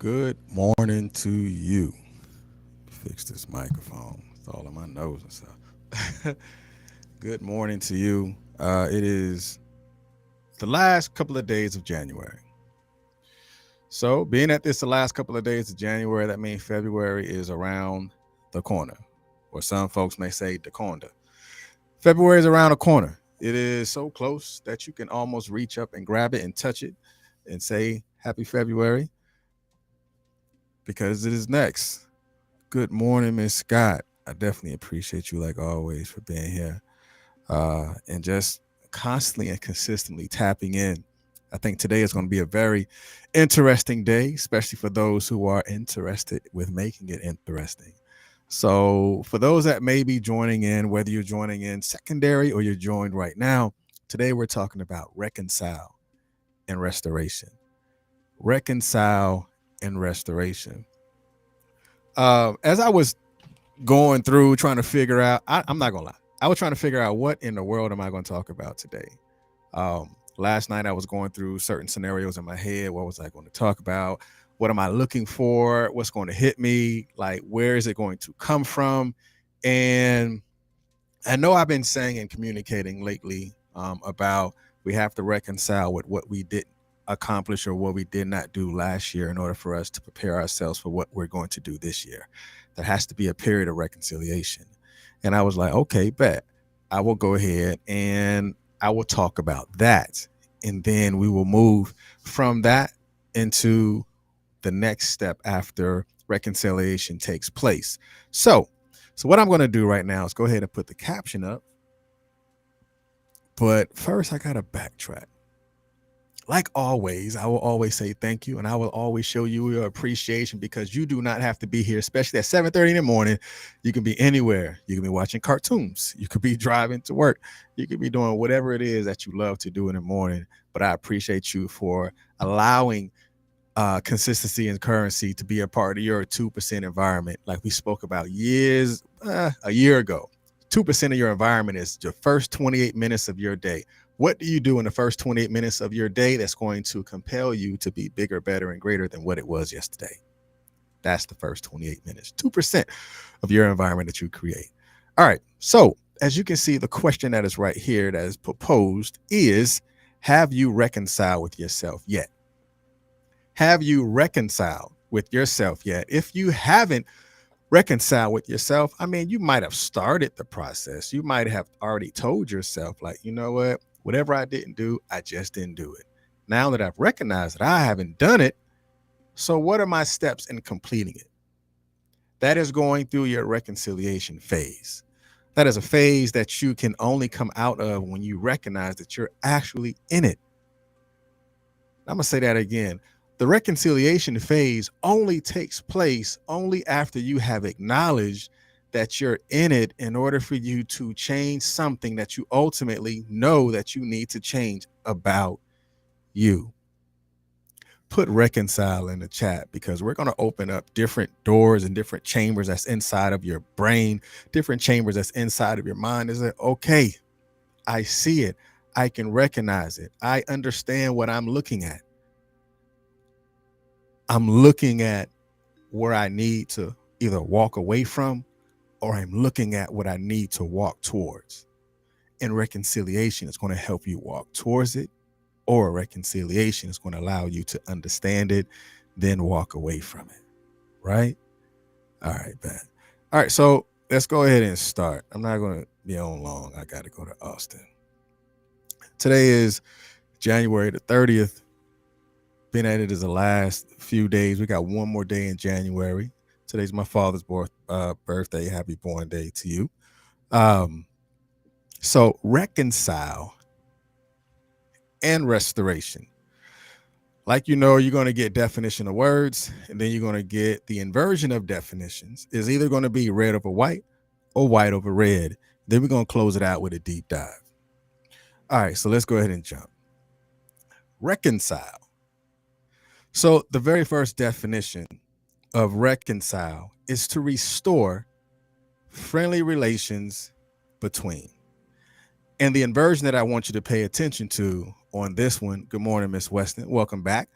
Good morning to you. Fix this microphone. It's all in my nose and stuff. Good morning to you. It is the last couple of days of January. So, being that this the last couple of days of January, that means February is around the corner, or some folks may say the corner. February is around the corner. It is so close that you can almost reach up and grab it and touch it and say Happy February because it is next. Good morning, Miss Scott. I definitely appreciate you, like always, for being here and just constantly and consistently tapping in. I think today is going to be a very interesting day, especially for those who are interested with making it interesting. So, for those that may be joining in, whether you're joining in secondary or you're joined right now, today we're talking about reconcile and restoration. Reconcile and restoration. As I was going through trying to figure out, I'm not gonna lie, I was trying to figure out what in the world am I going to talk about today. Last night I was going through certain scenarios in my head. What was I going to talk about? What am I looking for? What's going to hit me? Like, where is it going to come from? And I know I've been saying and communicating lately about we have to reconcile with what we didn't accomplish or what we did not do last year in order for us to prepare ourselves for what we're going to do this year. There has to be a period of reconciliation. And I was like, okay, bet. I will go ahead and I will talk about that. And then we will move from that into the next step after reconciliation takes place. So what I'm going to do right now is go ahead and put the caption up. But first, I got to backtrack. Like always, I will always say thank you, and I will always show you your appreciation because you do not have to be here, especially at 7:30 in the morning. You can be anywhere. You can be watching cartoons. You could be driving to work. You could be doing whatever it is that you love to do in the morning. But I appreciate you for allowing consistency and currency to be a part of your 2% environment, like we spoke about a year ago. 2% of your environment is your first 28 minutes of your day. What do you do in the first 28 minutes of your day that's going to compel you to be bigger, better, and greater than what it was yesterday? That's the first 28 minutes, 2% of your environment that you create. All right. So, as you can see, the question that is right here that is proposed is, have you reconciled with yourself yet? Have you reconciled with yourself yet? If you haven't reconciled with yourself, I mean, you might have started the process. You might have already told yourself, like, you know what? Whatever I didn't do, I just didn't do it. Now that I've recognized that I haven't done it, so what are my steps in completing it? That is going through your reconciliation phase. That is a phase that you can only come out of when you recognize that you're actually in it. I'm going to say that again. The reconciliation phase only takes place only after you have acknowledged that you're in it in order for you to change something that you ultimately know that you need to change about you. Put reconcile in the chat because we're going to open up different doors and different chambers that's inside of your brain, different chambers that's inside of your mind. Is it okay? I see it. I can recognize it. I understand what I'm looking at. I'm looking at where I need to either walk away from or I'm looking at what I need to walk towards. And reconciliation is going to help you walk towards it, or reconciliation is going to allow you to understand it, then walk away from it. Right? All right, Ben. All right, so let's go ahead and start. I'm not going to be on long. I got to go to Austin. Today is January the 30th. Been at it as the last few days. We got one more day in January. Today's my father's birthday. Happy born day to you. So reconcile and restoration. Like you know, you're going to get definition of words, and then you're going to get the inversion of definitions. Is either going to be red over white or white over red. Then we're going to close it out with a deep dive. All right, so let's go ahead and jump. Reconcile. So the very first definition of reconcile is to restore friendly relations between. And the inversion that I want you to pay attention to on this one, good morning, Miss Weston. Welcome back.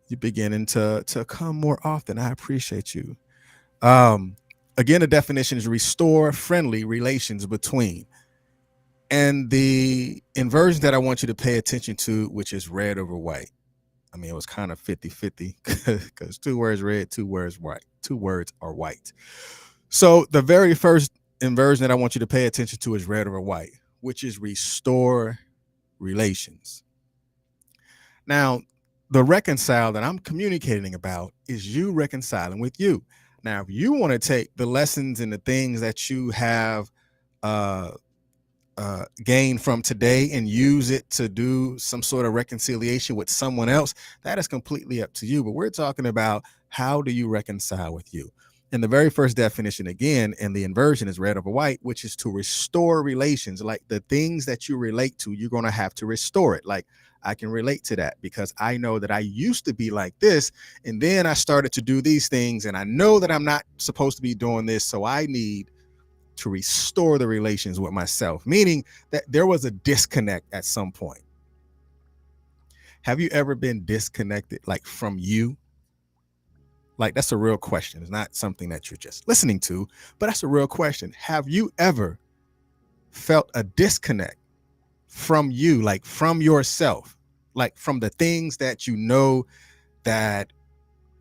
You're beginning to come more often. I appreciate you. Um, Again, the definition is restore friendly relations between. And the inversion that I want you to pay attention to, which is red over white. I mean, it was kind of 50-50 because two words red, two words white. Two words are white. So the very first inversion that I want you to pay attention to is red over white, which is restore relations. Now, the reconcile that I'm communicating about is you reconciling with you. Now, if you want to take the lessons and the things that you have uh, gain from today and use it to do some sort of reconciliation with someone else, that is completely up to you. But we're talking about how do you reconcile with you? And the very first definition, again, and the inversion is red over white, which is to restore relations. Like the things that you relate to, you're going to have to restore it. Like I can relate to that because I know that I used to be like this. And then I started to do these things. And I know that I'm not supposed to be doing this. So I need to restore the relations with myself, meaning that there was a disconnect at some point. Have you ever been disconnected, like from you? Like that's a real question. It's not something that you're just listening to, but that's a real question. Have you ever felt a disconnect from you, like from yourself, like from the things that you know that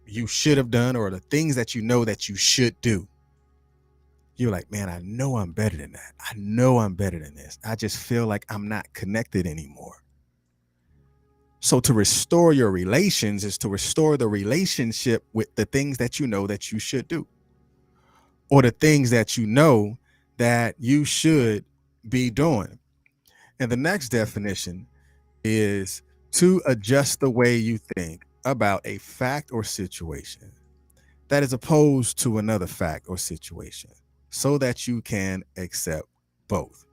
you should have done or the things that you know that you should do? You're like, man, I know I'm better than that. I know I'm better than this. I just feel like I'm not connected anymore. So to restore your relations is to restore the relationship with the things that you know that you should do, or the things that you know that you should be doing. And the next definition is to adjust the way you think about a fact or situation that is opposed to another fact or situation so that you can accept both.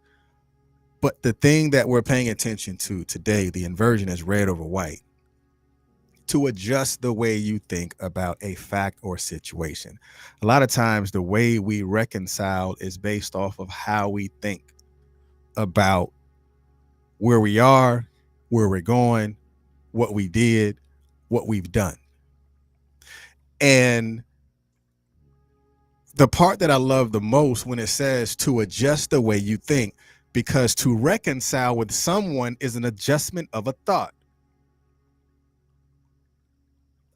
But the thing that we're paying attention to today, the inversion is red over white, to adjust the way you think about a fact or situation. A lot of times, the way we reconcile is based off of how we think about where we are, where we're going, what we did, what we've done. And the part that I love the most when it says to adjust the way you think, because to reconcile with someone is an adjustment of a thought.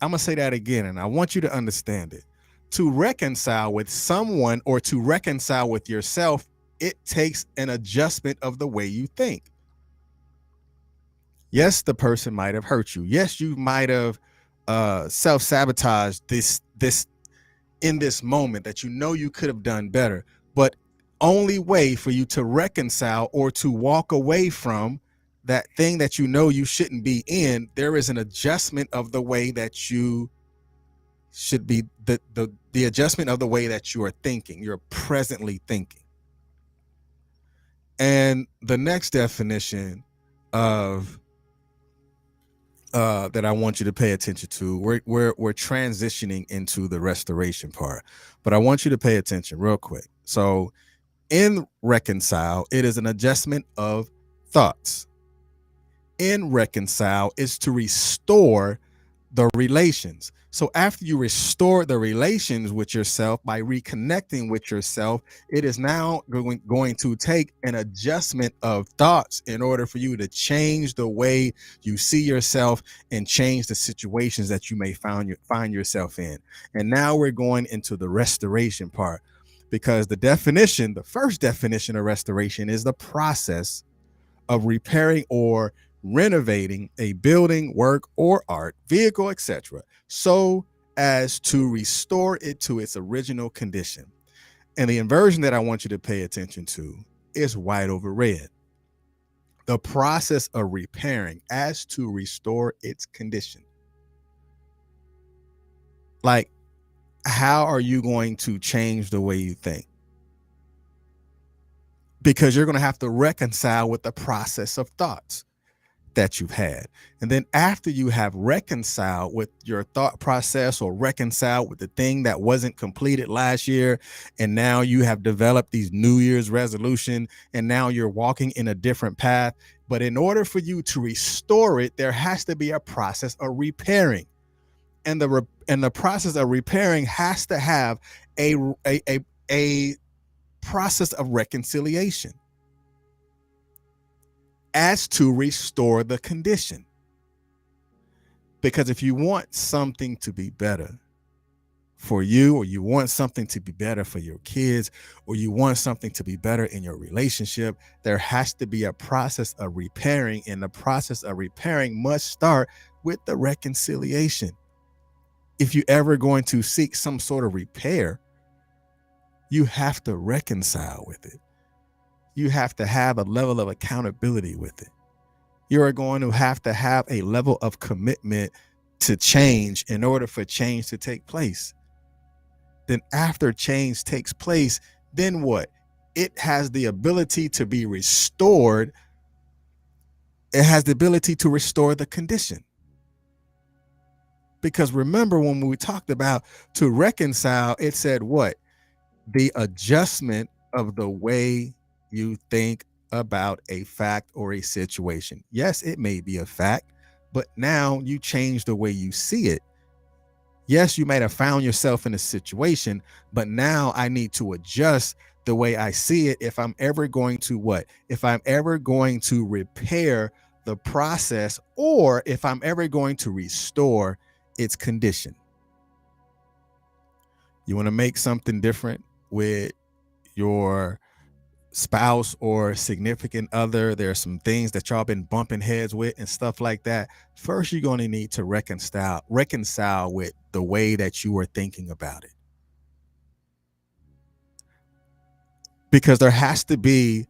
I'm going to say that again, and I want you to understand it. To reconcile with someone or to reconcile with yourself, it takes an adjustment of the way you think. Yes, the person might have hurt you. Yes, you might have self-sabotaged this in this moment that you know you could have done better. But only way for you to reconcile or to walk away from that thing that you know you shouldn't be in, there is an adjustment of the way that you should be, the adjustment of the way that you are thinking, you're presently thinking. And the next definition of that I want you to pay attention to, we're transitioning into the restoration part, but I want you to pay attention real quick. So in reconcile, it is an adjustment of thoughts. In reconcile is to restore the relations. So after you restore the relations with yourself by reconnecting with yourself, it is now going to take an adjustment of thoughts in order for you to change the way you see yourself and change the situations that you may find yourself in. And now we're going into the restoration part, because the first definition of restoration is the process of repairing or renovating a building, work, or art, vehicle, etc., so as to restore it to its original condition. And the inversion that I want you to pay attention to is white over red. The process of repairing as to restore its condition. Like, how are you going to change the way you think? Because you're going to have to reconcile with the process of thoughts that you've had. And then after you have reconciled with your thought process or reconciled with the thing that wasn't completed last year, and now you have developed these New Year's resolution, and now you're walking in a different path. But in order for you to restore it, there has to be a process of repairing. And the process of repairing has to have a a process of reconciliation as to restore the condition. Because if you want something to be better for you, or you want something to be better for your kids, or you want something to be better in your relationship, there has to be a process of repairing, and the process of repairing must start with the reconciliation. If you're ever going to seek some sort of repair, you have to reconcile with it. You have to have a level of accountability with it. You're going to have a level of commitment to change in order for change to take place. Then after change takes place, then what? It has the ability to be restored. It has the ability to restore the condition. Because remember, when we talked about to reconcile, it said what? The adjustment of the way you think about a fact or a situation. Yes, it may be a fact, but now you change the way you see it. Yes, you might have found yourself in a situation, but now I need to adjust the way I see it if I'm ever going to what? If I'm ever going to repair the process, or if I'm ever going to restore its condition. You want to make something different with your spouse or significant other. There's some things that y'all been bumping heads with and stuff like that. First, you're going to need to reconcile with the way that you are thinking about it. Because there has to be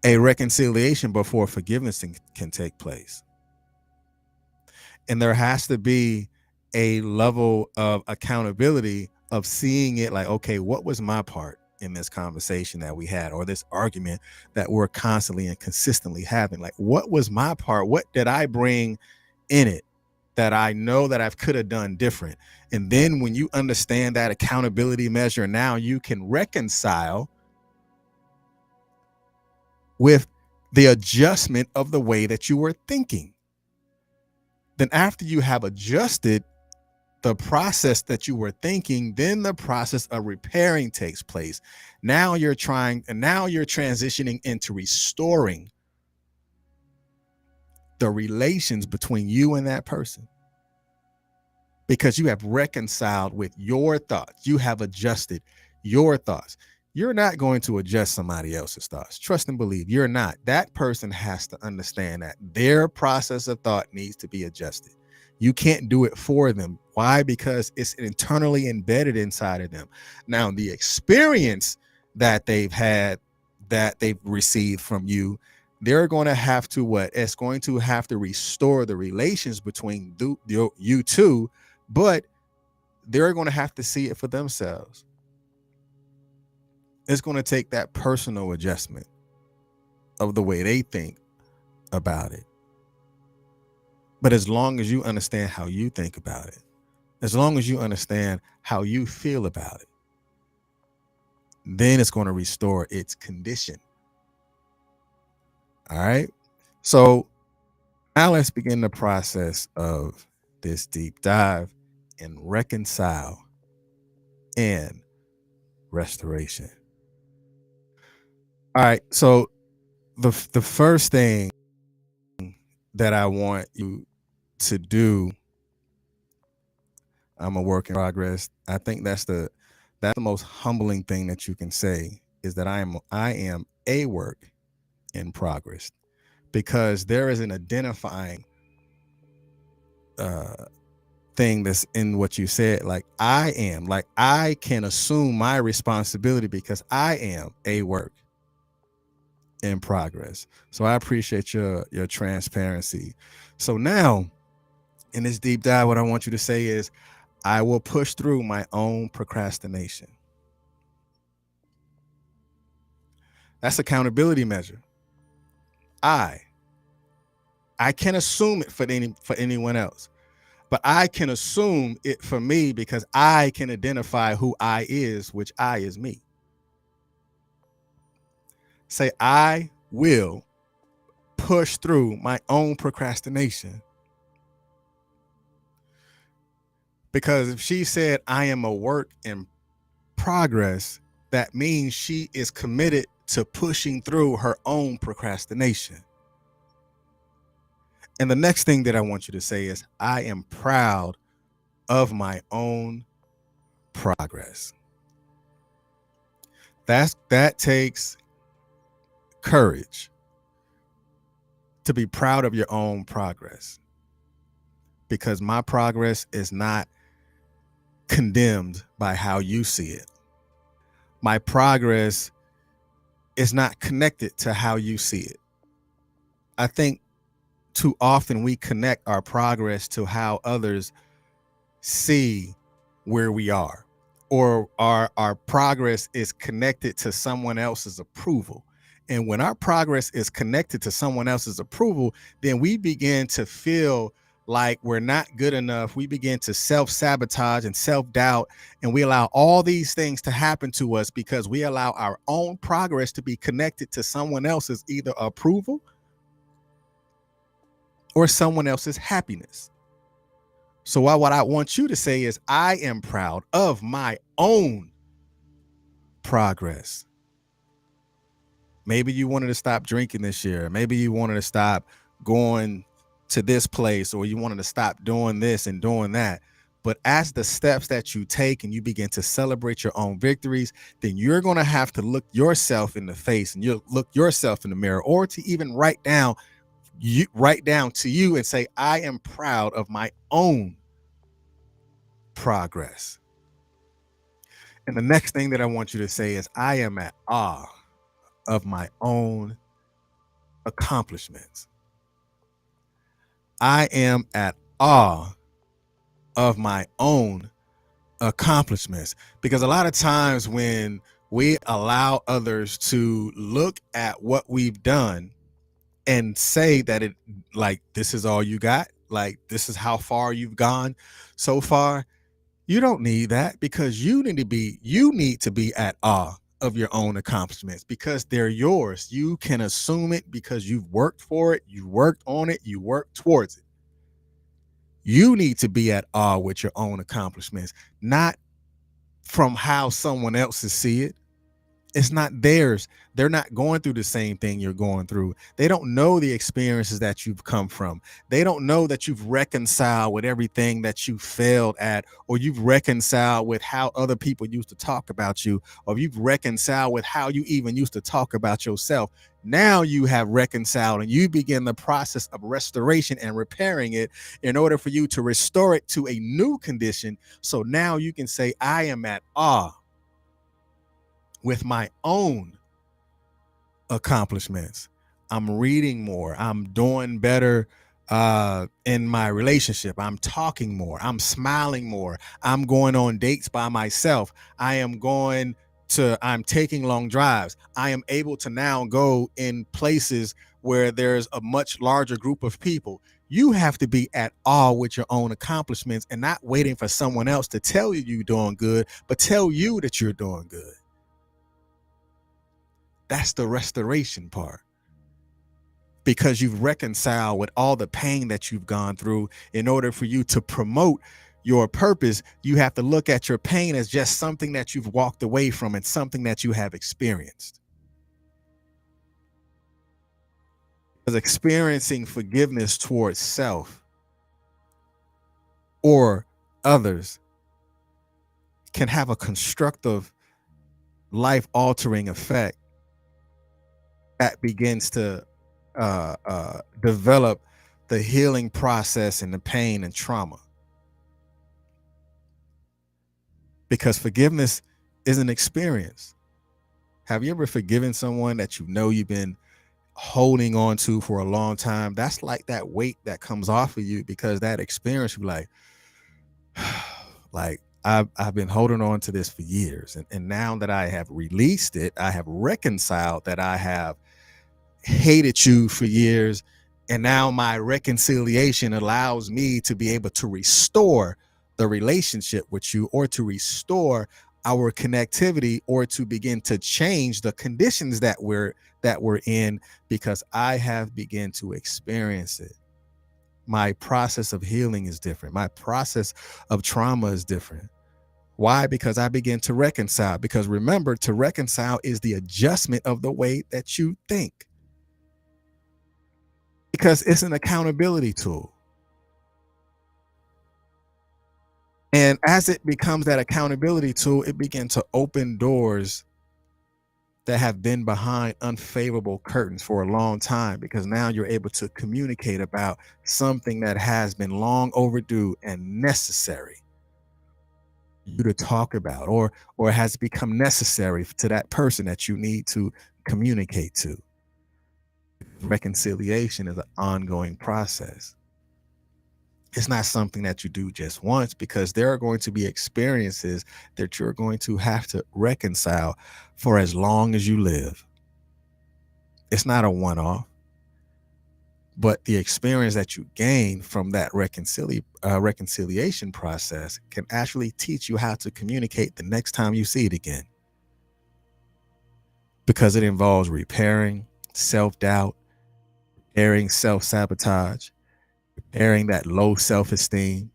a reconciliation before forgiveness can take place. And there has to be a level of accountability of seeing it like, okay, what was my part in this conversation that we had, or this argument that we're constantly and consistently having? Like, what was my part? What did I bring in it that I know that I could have done different? And then when you understand that accountability measure, now you can reconcile with the adjustment of the way that you were thinking. Then after you have adjusted the process that you were thinking, then the process of repairing takes place. Now you're transitioning into restoring the relations between you and that person, because you have reconciled with your thoughts. You have adjusted your thoughts. You're not going to adjust somebody else's thoughts. Trust and believe, you're not. That person has to understand that their process of thought needs to be adjusted. You can't do it for them. Why? Because it's internally embedded inside of them. Now, the experience that they've had, that they've received from you, they're going to have to what? It's going to have to restore the relations between you two, but they're going to have to see it for themselves. It's going to take that personal adjustment of the way they think about it. But as long as you understand how you think about it, as long as you understand how you feel about it, then it's going to restore its condition. All right. So now let's begin the process of this deep dive in reconcile and restoration. All right. So the first thing that I want you to do, I'm a work in progress. I think that's the most humbling thing that you can say, is that I am a work in progress, because there is an identifying thing that's in what you said. Like, I can assume my responsibility because I am a work in progress. So I appreciate your transparency. So now in this deep dive, what I want you to say is, I will push through my own procrastination. That's accountability measure. I can't assume it for anyone else, but I can assume it for me because I can identify who I is, which I is me. Say, I will push through my own procrastination. Because if she said, I am a work in progress, that means she is committed to pushing through her own procrastination. And the next thing that I want you to say is, I am proud of my own progress. That takes courage to be proud of your own progress, because my progress is not condemned by how you see it. My progress is not connected to how you see it. I think too often we connect our progress to how others see where we are, or our progress is connected to someone else's approval. And when our progress is connected to someone else's approval, then we begin to feel like we're not good enough. We begin to self-sabotage and self-doubt, and we allow all these things to happen to us because we allow our own progress to be connected to someone else's either approval or someone else's happiness. So what I want you to say is, I am proud of my own progress. Maybe you wanted to stop drinking this year. Maybe you wanted to stop going to this place, or you wanted to stop doing this and doing that. But as the steps that you take and you begin to celebrate your own victories, then you're going to have to look yourself in the face, and you'll look yourself in the mirror, or to even write down to you and say, I am proud of my own progress. And the next thing that I want you to say is, I am at awe of my own accomplishments. I am at awe of my own accomplishments. Because a lot of times when we allow others to look at what we've done and say that it, like, this is all you got, like, this is how far you've gone so far, you don't need that, because you need to be at awe of your own accomplishments, because they're yours. You can assume it because you've worked for it, you worked on it, you worked towards it. You need to be at awe with your own accomplishments, not from how someone else's see it. It's not theirs. They're not going through the same thing you're going through. They don't know the experiences that you've come from. They don't know that you've reconciled with everything that you failed at, or you've reconciled with how other people used to talk about you, or you've reconciled with how you even used to talk about yourself. Now you have reconciled, and you begin the process of restoration and repairing it in order for you to restore it to a new condition. So now you can say, I am at awe with my own accomplishments. I'm reading more. I'm doing better in my relationship. I'm talking more. I'm smiling more. I'm going on dates by myself. I'm taking long drives. I am able to now go in places where there's a much larger group of people. You have to be at awe with your own accomplishments, and not waiting for someone else to tell you you're doing good, but tell you that you're doing good. That's the restoration part, because you've reconciled with all the pain that you've gone through. In order for you to promote your purpose, you have to look at your pain as just something that you've walked away from and something that you have experienced. Because experiencing forgiveness towards self or others can have a constructive, life-altering effect that begins to develop the healing process and the pain and trauma. Because forgiveness is an experience. Have you ever forgiven someone that you know you've been holding on to for a long time? That's like that weight that comes off of you, because that experience, you're like I've been holding on to this for years. And now that I have released it, I have reconciled that I have hated you for years. And now my reconciliation allows me to be able to restore the relationship with you, or to restore our connectivity, or to begin to change the conditions that we're in, because I have begun to experience it. My process of healing is different. My process of trauma is different. Why? Because I begin to reconcile. Because remember, to reconcile is the adjustment of the way that you think. Because it's an accountability tool. And as it becomes that accountability tool, it begins to open doors that have been behind unfavorable curtains for a long time, because now you're able to communicate about something that has been long overdue and necessary you to talk about, or has become necessary to that person that you need to communicate to. Reconciliation is an ongoing process. It's not something that you do just once, because there are going to be experiences that you're going to have to reconcile for as long as you live. It's not a one-off, but the experience that you gain from that reconciliation process can actually teach you how to communicate the next time you see it again, because it involves repairing self-doubt, repairing self-sabotage, repairing that low self-esteem.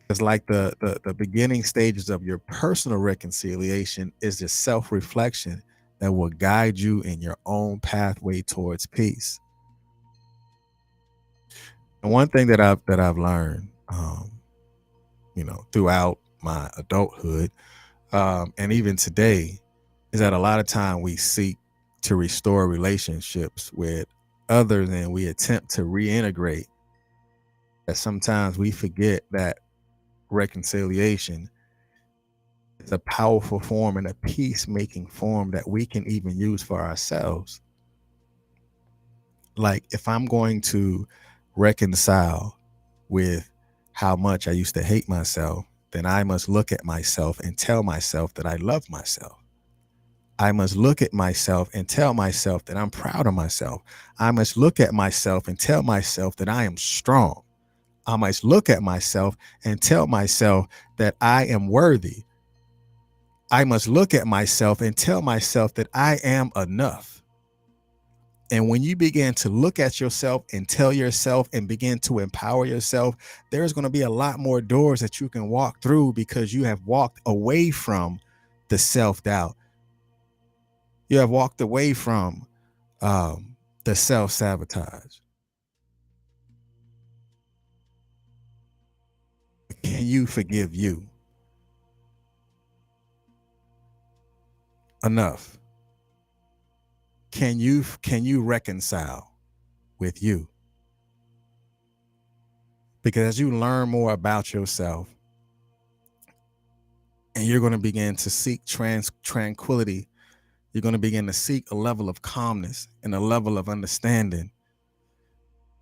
It's like the beginning stages of your personal reconciliation is the self-reflection that will guide you in your own pathway towards peace. And one thing that I've learned, throughout my adulthood, and even today, is that a lot of time we seek to restore relationships with others, and we attempt to reintegrate. That sometimes we forget that reconciliation is a powerful form and a peacemaking form that we can even use for ourselves. Like, if I'm going to reconcile with how much I used to hate myself, then I must look at myself and tell myself that I love myself. I must look at myself and tell myself that I'm proud of myself. I must look at myself and tell myself that I am strong. I must look at myself and tell myself that I am worthy. I must look at myself and tell myself that I am enough. And when you begin to look at yourself and tell yourself and begin to empower yourself, there's going to be a lot more doors that you can walk through, because you have walked away from the self-doubt. You have walked away from the self-sabotage. Can you forgive you enough? Can you reconcile with you? Because as you learn more about yourself, and you're going to begin to seek tranquility, you're going to begin to seek a level of calmness and a level of understanding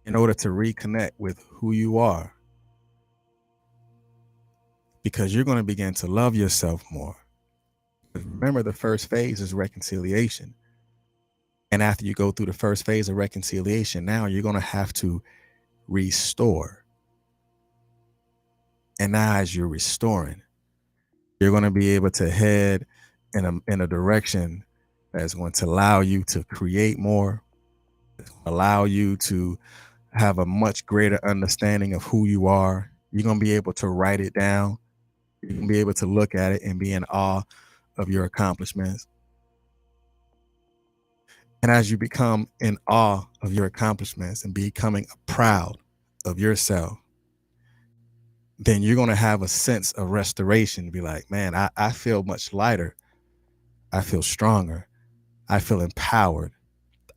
in order to reconnect with who you are. Because you're going to begin to love yourself more. Remember, the first phase is reconciliation. And after you go through the first phase of reconciliation, now you're going to have to restore. And now as you're restoring, you're going to be able to head in a direction that's going to allow you to create more, allow you to have a much greater understanding of who you are. You're going to be able to write it down. You're going to be able to look at it and be in awe of your accomplishments. And as you become in awe of your accomplishments and becoming proud of yourself, then you're going to have a sense of restoration. Be like, man, I feel much lighter. I feel stronger. I feel empowered.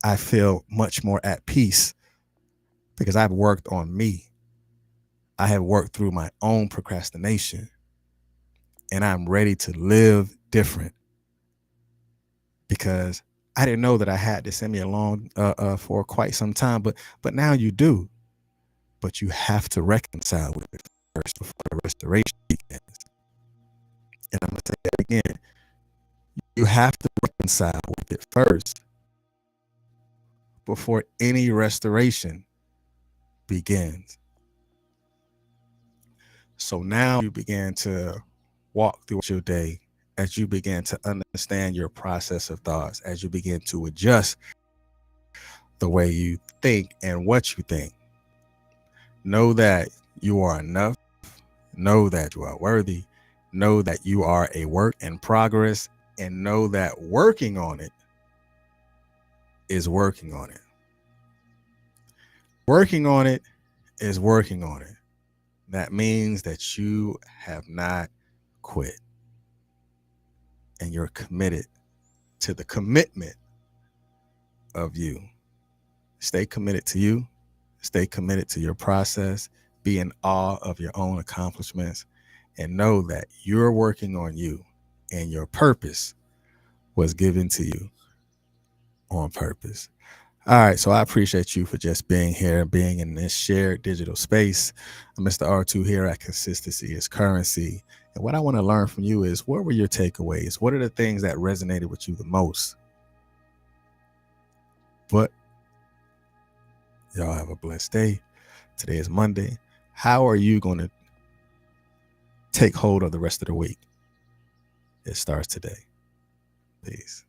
I feel much more at peace, because I've worked on me. I have worked through my own procrastination, and I'm ready to live different, because I didn't know that I had this in me along for quite some time, but now you do. But you have to reconcile with it first before the restoration begins. And I'm going to say that again. You have to reconcile with it first before any restoration begins. So now you begin to walk through your day, as you begin to understand your process of thoughts, as you begin to adjust the way you think and what you think. Know that you are enough. Know that you are worthy. Know that you are a work in progress, and know that working on it is working on it. Working on it is working on it. That means that you have not quit and you're committed to the commitment of you. Stay committed to you. Stay committed to your process. Be in awe of your own accomplishments and know that you're working on you and your purpose was given to you on purpose. All right, so I appreciate you for just being here, being in this shared digital space. I'm Mr. R2 here at Consistency is Currency. And what I want to learn from you is, what were your takeaways? What are the things that resonated with you the most? But y'all have a blessed day. Today is Monday. How are you going to take hold of the rest of the week? It starts today. Peace.